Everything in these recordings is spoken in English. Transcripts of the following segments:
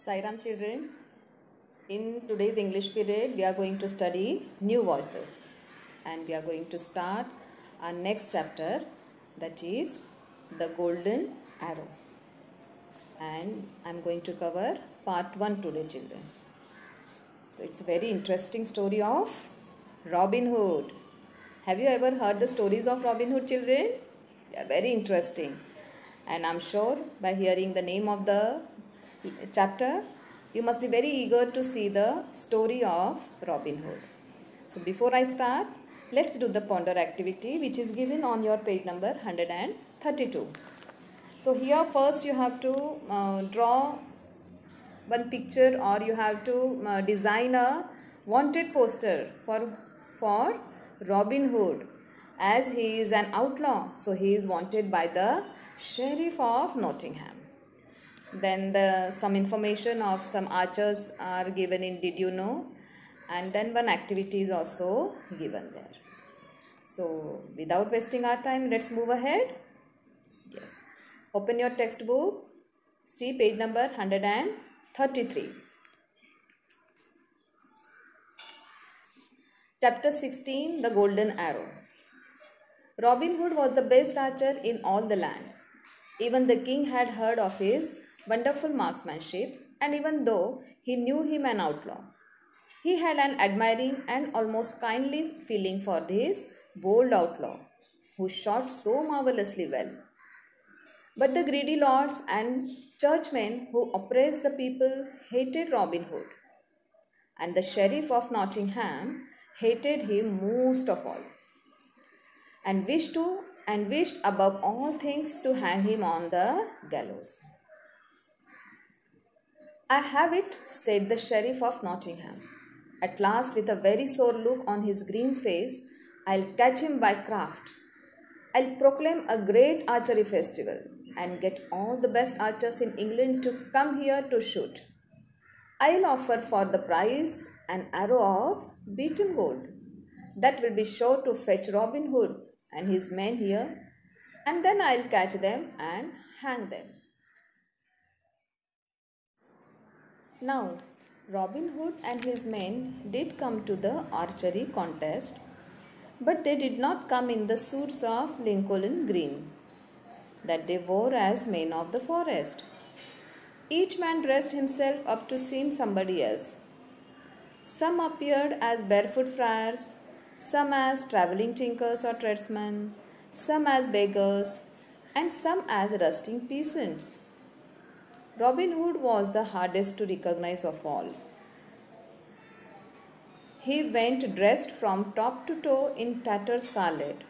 Sairam children, in today's English period we are going to study new voices and we are going to start our next chapter, that is the golden arrow, and I am going to cover part 1 today children. So it's a very interesting story of Robin Hood. Have you ever heard the stories of Robin Hood children? They are very interesting, and I'm sure by hearing the name of the chapter you must be very eager to see the story of Robin Hood. So before I start, let's do the ponder activity which is given on your page number 132. So here first you have to draw one picture, or you have to design a wanted poster for Robin Hood, as he is an outlaw. So he is wanted by the Sheriff of Nottingham. Then some information of some archers are given in Did You Know, and then one activity is also given there. So without wasting our time, let's move ahead. Yes, open your textbook, see page number 133. Chapter 16, The Golden Arrow. Robin Hood was the best archer in all the land. Even the king had heard of his wonderful marksmanship, and even though he knew him an outlaw, he had an admiring and almost kindly feeling for this bold outlaw who shot so marvelously well. But the greedy lords and churchmen who oppressed the people hated Robin Hood, and the Sheriff of Nottingham hated him most of all, and wished above all things to hang him on the gallows. "I have it," said the Sheriff of Nottingham. "At last, with a very sore look on his green face, I'll catch him by craft. I'll proclaim a great archery festival and get all the best archers in England to come here to shoot. I'll offer for the prize an arrow of beaten gold. That will be sure to fetch Robin Hood and his men here, and then I'll catch them and hang them." Now, Robin Hood and his men did come to the archery contest, but they did not come in the suits of Lincoln green that they wore as men of the forest. Each man dressed himself up to seem somebody else. Some appeared as barefoot friars, some as travelling tinkers or tradesmen, some as beggars, and some as rusting peasants. Robin Hood was the hardest to recognize of all. He went dressed from top to toe in tattered scarlet,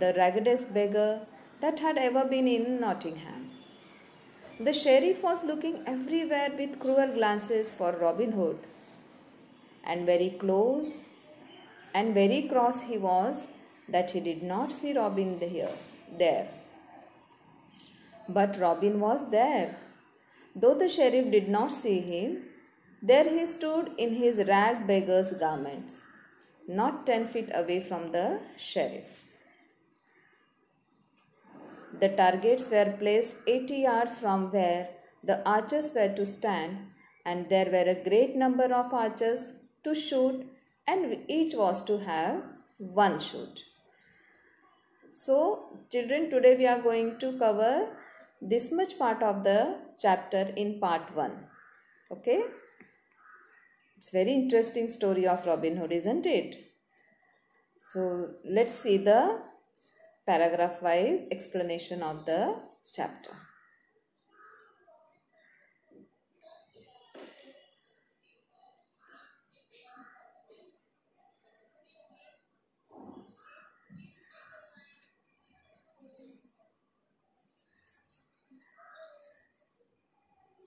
the raggedest beggar that had ever been in Nottingham. The sheriff was looking everywhere with cruel glances for Robin Hood, and very close and very cross he was that he did not see Robin there. But Robin was there. Though the sheriff did not see him, there he stood in his ragged beggar's garments, not 10 feet away from the sheriff. The targets were placed 80 yards from where the archers were to stand, and there were a great number of archers to shoot, and each was to have one shoot. So, children, today we are going to cover this much part of the chapter in part 1. Okay? It's very interesting story of Robin Hood, isn't it? So, let's see the paragraph wise explanation of the chapter.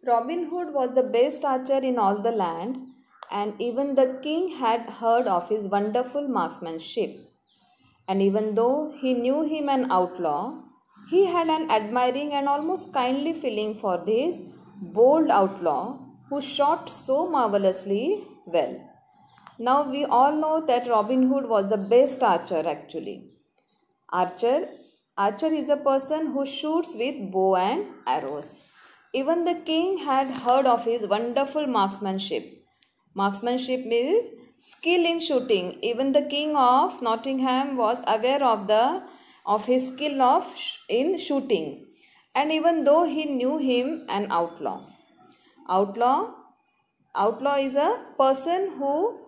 Robin Hood was the best archer in all the land, and even the king had heard of his wonderful marksmanship. And even though he knew him an outlaw, he had an admiring and almost kindly feeling for this bold outlaw who shot so marvelously well. Now we all know that Robin Hood was the best archer actually. Archer is a person who shoots with bow and arrows. Even the king had heard of his wonderful marksmanship. Marksmanship means skill in shooting. Even the king of Nottingham was aware of his skill in shooting. And even though he knew him an outlaw. Outlaw is a person who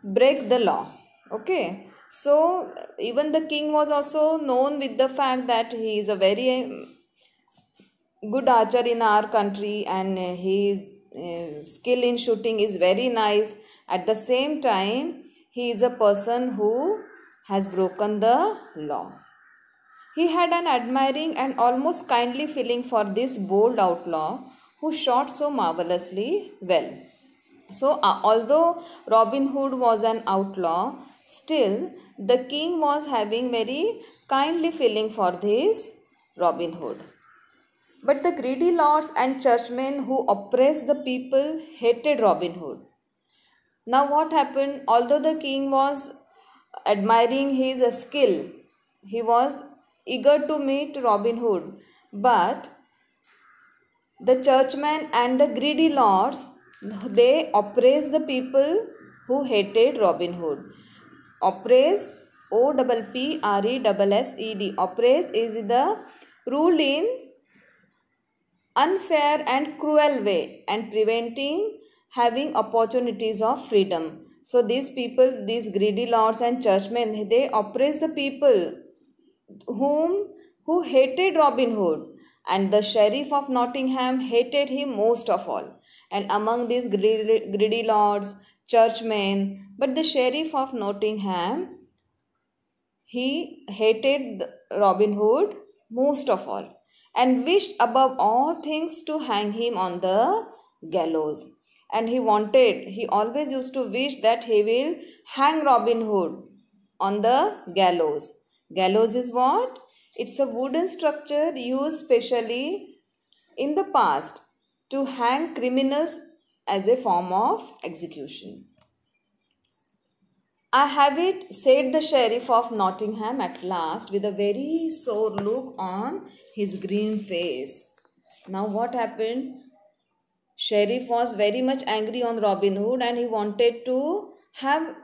break the law. Okay. So even the king was also known with the fact that he is a very good archer in our country, and his skill in shooting is very nice. At the same time, he is a person who has broken the law. He had an admiring and almost kindly feeling for this bold outlaw who shot so marvelously well. So, although Robin Hood was an outlaw, still the king was having very kindly feeling for this Robin Hood. But the greedy lords and churchmen who oppressed the people hated Robin Hood. Now what happened? Although the king was admiring his skill, he was eager to meet Robin Hood, but the churchmen and the greedy lords, they oppressed the people who hated Robin Hood. Oppress, OPPRESSED. Oppress is the rule in unfair and cruel way and preventing having opportunities of freedom. So these people, these greedy lords and churchmen, they oppress the people who hated Robin Hood, and the sheriff of Nottingham hated him most of all. And among these greedy lords, churchmen, but the sheriff of Nottingham, he hated Robin Hood most of all and wished above all things to hang him on the gallows. And he always used to wish that he will hang Robin Hood on the gallows. Gallows is what? It's a wooden structure used specially in the past to hang criminals as a form of execution. I have it, said the sheriff of Nottingham at last with a very sore look on his green face. Now what happened? Sheriff was very much angry on Robin Hood and he wanted to have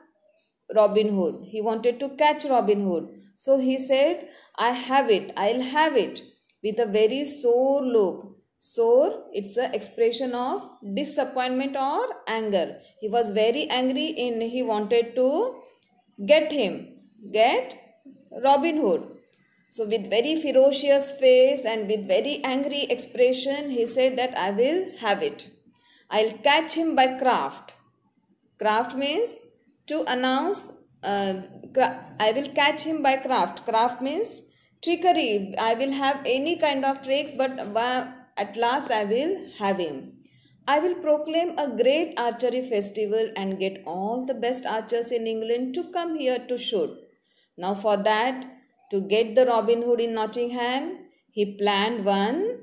Robin Hood. He wanted to catch Robin Hood. So he said, I'll have it with a very sore look. Sore, it's an expression of disappointment or anger. He was very angry and he wanted to get Robin Hood. So with very ferocious face and with very angry expression, he said that I will have it. I'll catch him by craft. Craft means to announce, I will catch him by craft. Craft means trickery. I will have any kind of tricks, but at last I will have him. I will proclaim a great archery festival and get all the best archers in England to come here to shoot. Now for that, to get the Robin Hood in Nottingham, he planned one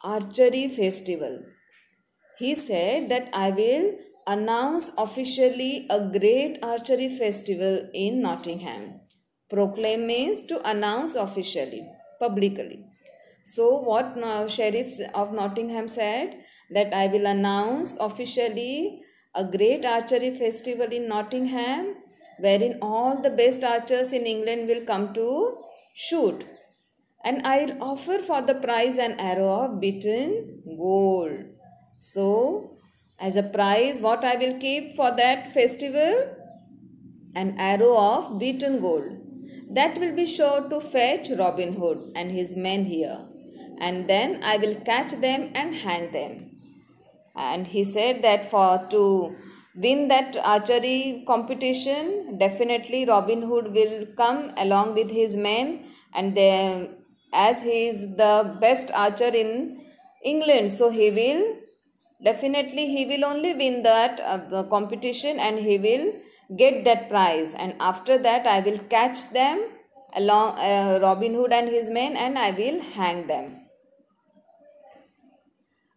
archery festival. He said that I will announce officially a great archery festival in Nottingham. Proclaim means to announce officially, publicly. So what Sheriff of Nottingham said, that I will announce officially a great archery festival in Nottingham wherein all the best archers in England will come to shoot. And I'll offer for the prize an arrow of beaten gold. So as a prize, what I will keep for that festival? An arrow of beaten gold. That will be sure to fetch Robin Hood and his men here. And then I will catch them and hang them. And he said that to win that archery competition, definitely Robin Hood will come along with his men, and then as he is the best archer in England, so he will only win that competition and he will get that prize. And after that I will catch them along, Robin Hood and his men, and I will hang them.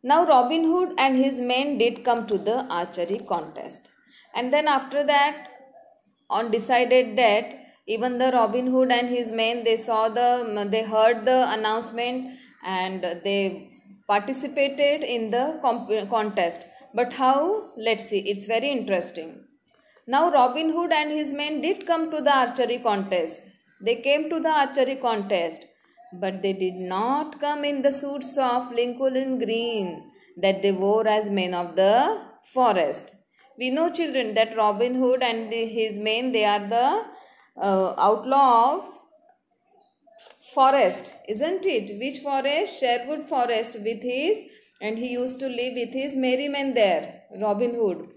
Now Robin Hood and his men did come to the archery contest. And then after that, on decided date, even the Robin Hood and his men, they heard the announcement and they participated in the contest. But how? Let's see. It's very interesting. Now Robin Hood and his men did come to the archery contest. They came to the archery contest, but they did not come in the suits of Lincoln green that they wore as men of the forest. We know, children, that Robin Hood and his men, they are the outlaw of forest, isn't it? Which forest? Sherwood forest with his, and he used to live with his merry men there, Robin Hood.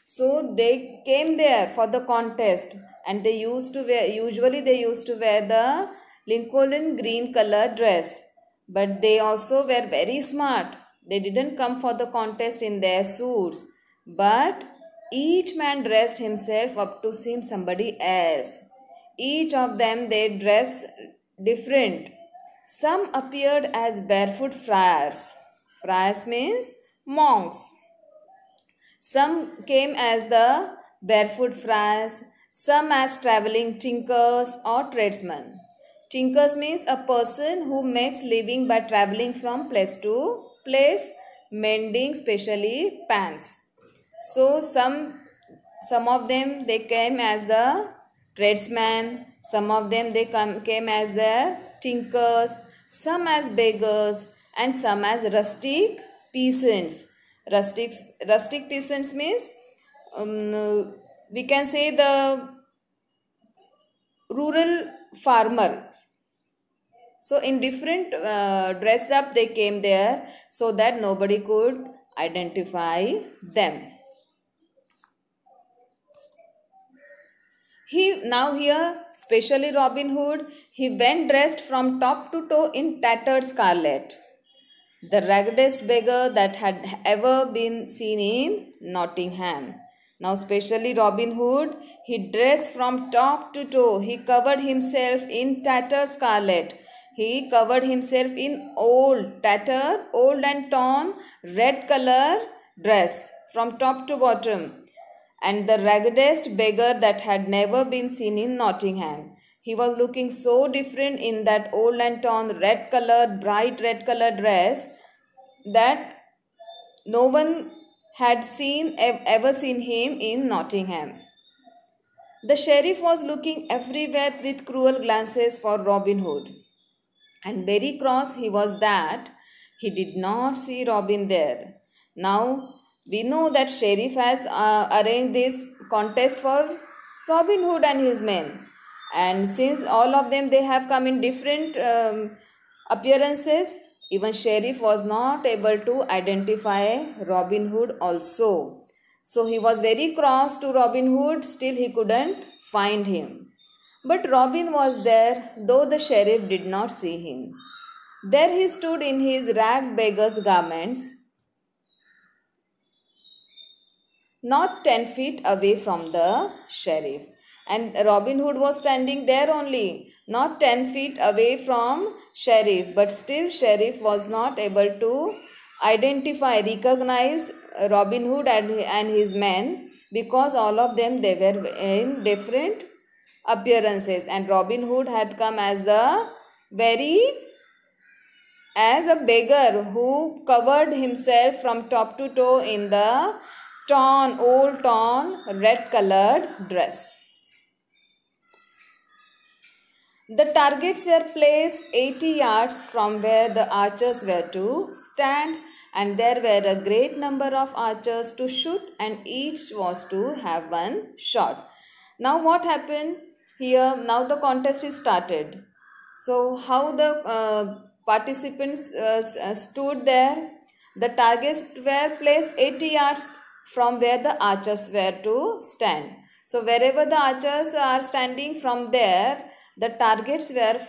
So they came there for the contest, and they used to wear, usually they used to wear the Lincoln green color dress. But they also were very smart. They didn't come for the contest in their suits, but each man dressed himself up to seem somebody else. Each of them they dress different. Some appeared as barefoot friars. Friars means monks. Some came as the barefoot friars, some as traveling tinkers or tradesmen. Tinkers means a person who makes living by traveling from place to place, mending especially pans. So some of them they came as the tradesmen, some of them they came as the tinkers, some as beggars, and some as rustic peasants. Rustic peasants means we can say the rural farmer. So in different dress up they came there so that nobody could identify them. Now here, especially Robin Hood, he went dressed from top to toe in tattered scarlet, the raggedest beggar that had ever been seen in Nottingham. Now especially Robin Hood, he dressed from top to toe. He covered himself in tattered scarlet. He covered himself in tattered, old and torn, red color dress from top to bottom, and the raggedest beggar that had never been seen in Nottingham. He was looking so different in that old and torn red colored, bright red colored dress that no one had ever seen him in Nottingham. The sheriff was looking everywhere with cruel glances for Robin Hood, and very cross he was that he did not see Robin there. Now we know that sheriff has arranged this contest for Robin Hood and his men, and since all of them they have come in different appearances, even sheriff was not able to identify Robin Hood also. So he was very cross to Robin Hood, still he couldn't find him. But Robin was there, though the sheriff did not see him. There he stood in his rag beggar's garments, not 10 feet away from the sheriff. And Robin Hood was standing there only, not 10 feet away from sheriff. But still sheriff was not able to recognize Robin Hood and his men, because all of them they were in different appearances, and Robin Hood had come as a beggar who covered himself from top to toe in the old torn red colored dress. The targets were placed 80 yards from where the archers were to stand, and there were a great number of archers to shoot, and each was to have one shot. Now what happened here? Now the contest is started. So how the participants stood there? The targets were placed 80 yards from where the archers were to stand. So wherever the archers are standing, from there the targets were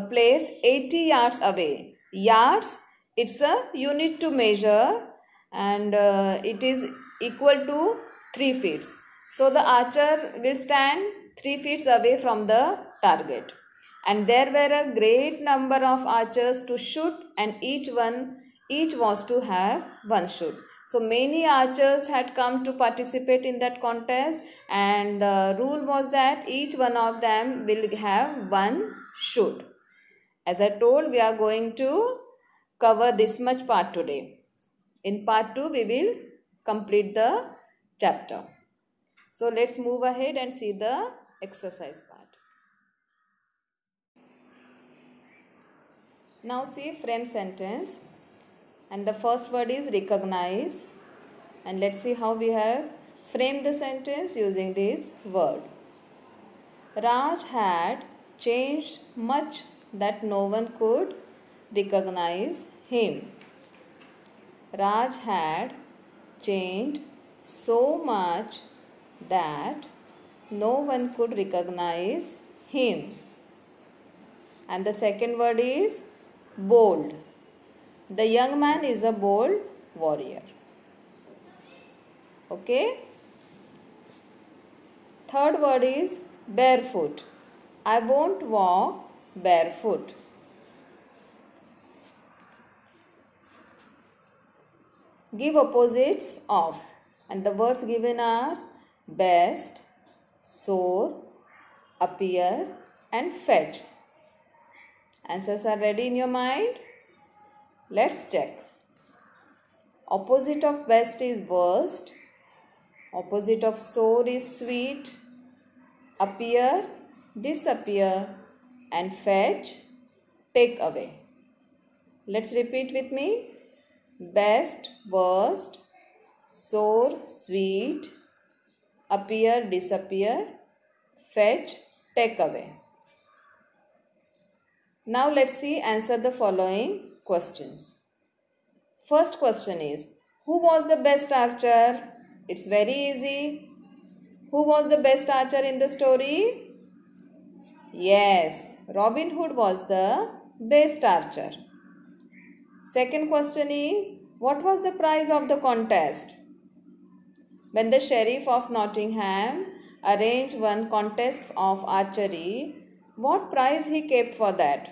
placed 80 yards away. Yards, it's a unit to measure, and it is equal to 3 feet. So the archer will stand 3 feet away from the target, and there were a great number of archers to shoot, and each was to have one shoot. So many archers had come to participate in that contest, and the rule was that each one of them will have one shoot. As I told, we are going to cover this much part today. In part 2, we will complete the chapter. So let's move ahead and see the exercise part. Now see frame sentence, and the first word is recognize, and let's see how we have framed the sentence using this word. Raj had changed much that no one could recognize him. Raj had changed so much that no one could recognize him. And the second word is bold. The young man is a bold warrior. Okay. Third word is barefoot. I won't walk barefoot. Give opposites of, and the words given are best, soar, appear and fetch. Answers are ready in your mind? Let's check. Opposite of best is worst. Opposite of soar is sweet. Appear, disappear and fetch, take away. Let's repeat with me. Best, worst, soar, sweet, appear, disappear, fetch, take away. Now let's see answer the following questions. First question is, who was the best archer? It's very easy. Who was the best archer in the story? Yes, Robin Hood was the best archer. Second question is, what was the prize of the contest? When the Sheriff of Nottingham arranged one contest of archery, what prize he kept for that?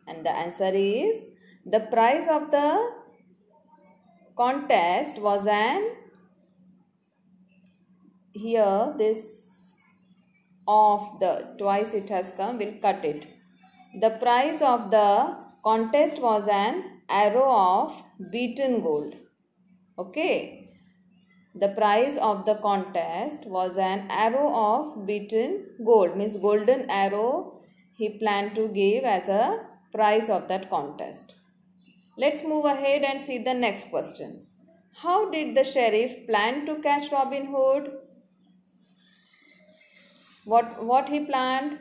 And the answer is, the prize of the contest was here this of the twice it has come, we'll cut it. The prize of the contest was an arrow of beaten gold. Okay. The prize of the contest was an arrow of beaten gold. Means golden arrow he planned to give as a prize of that contest. Let's move ahead and see the next question. How did the sheriff plan to catch Robin Hood? What he planned?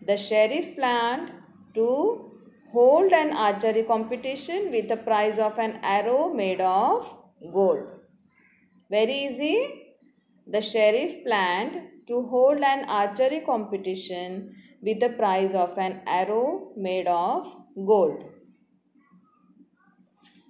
The sheriff planned to hold an archery competition with a prize of an arrow made of gold. Very easy. The sheriff planned to hold an archery competition with the prize of an arrow made of gold.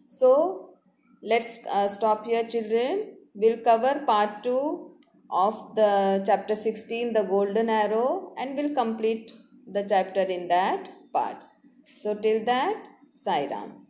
So, let's stop here, children. We'll cover part 2 of the chapter 16, the golden arrow, and we'll complete the chapter in that part. So, till that, Sai Ram.